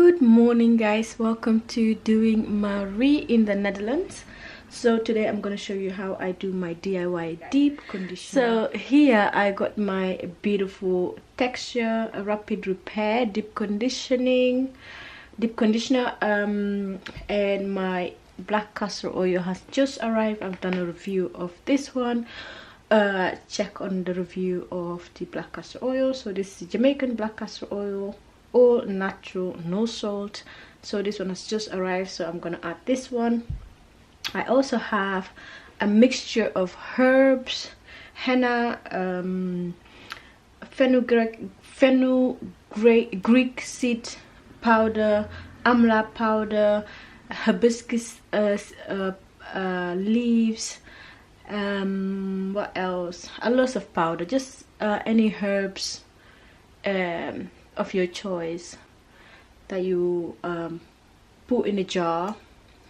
Good morning guys, welcome to DoingMarie in the Netherlands. So today I'm going to show you how I do my DIY deep conditioner. So here I got my beautiful texture rapid repair deep conditioner, and my black castor oil has just arrived. I've done a review of this one. Check on the review of the black castor oil. So this is Jamaican black castor oil, all natural, no salt. So this one has just arrived, so I'm gonna add this one. I also have a mixture of herbs, henna, fenugreek seed powder, amla powder, hibiscus leaves, what else, a lot of powder, just any herbs of your choice that you put in a jar,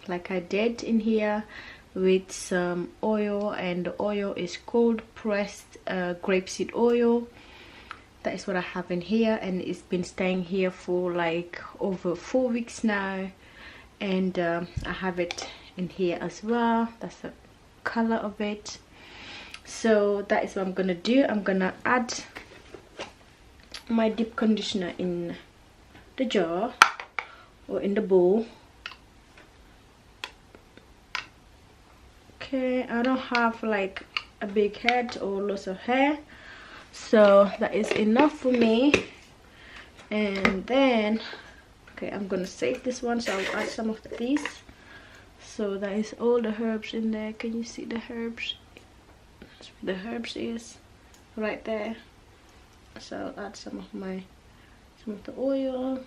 like I did in here, with some oil, and the oil is cold pressed grapeseed oil. That is what I have in here, and it's been staying here for like over 4 weeks now. And I have it in here as well. That's the color of it. So that is what I'm gonna do. I'm gonna add my deep conditioner in the jar or in the bowl. Okay, I don't have like a big head or lots of hair, so that is enough for me. And then okay, I'm gonna save this one, so I'll add some of these. So that is all the herbs in there. Can you see the herbs? The herbs is right there. So I'll add some of the oil.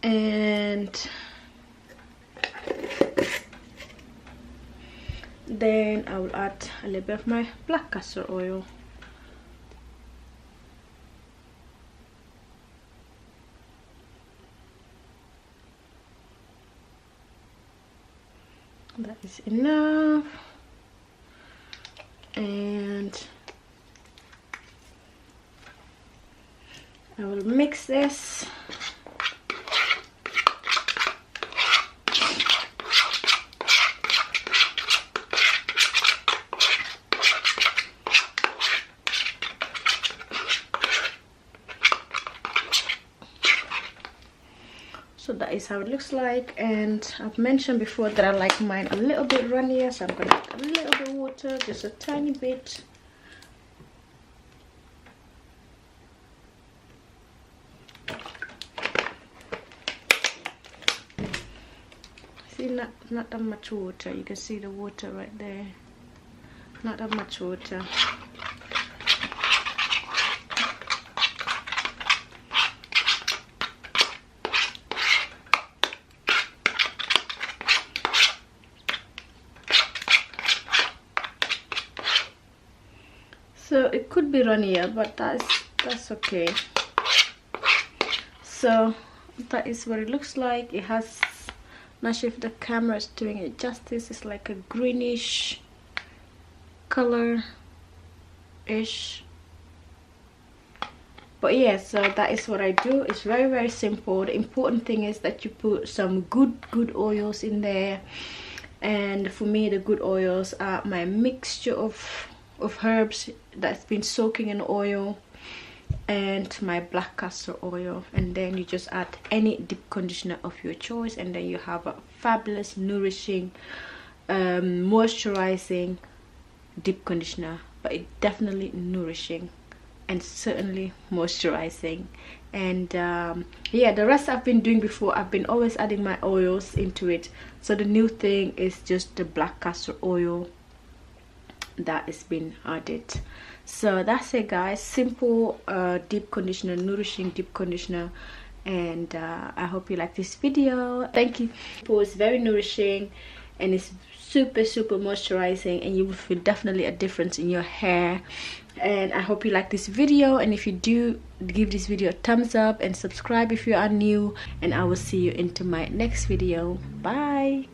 And then I will add a little bit of my black castor oil. That is enough. And I will mix this. So that is how it looks like, and I've mentioned before that I like mine a little bit runnier, so I'm gonna add a little bit of water, just a tiny bit. See, not that much water. You can see the water right there. Not that much water. So it could be runnier, but that's okay. So that is what it looks like. It has, not sure if the camera is doing it justice, it's like a greenish color ish. But yeah, so that is what I do. It's very, very simple. The important thing is that you put some good oils in there. And for me, the good oils are my mixture of herbs that's been soaking in oil, and my black castor oil. And then you just add any deep conditioner of your choice, and then you have a fabulous, nourishing, moisturizing deep conditioner. But it's definitely nourishing and certainly moisturizing. And yeah, the rest I've been doing before, I've been always adding my oils into it. So the new thing is just the black castor oil that has been added. So that's it guys, simple deep conditioner, nourishing deep conditioner. And I hope you like this video. Thank you. It's very nourishing, and it's super moisturizing, and you will feel definitely a difference in your hair. And I hope you like this video, and if you do, give this video a thumbs up and subscribe if you are new, and I will see you into my next video. Bye.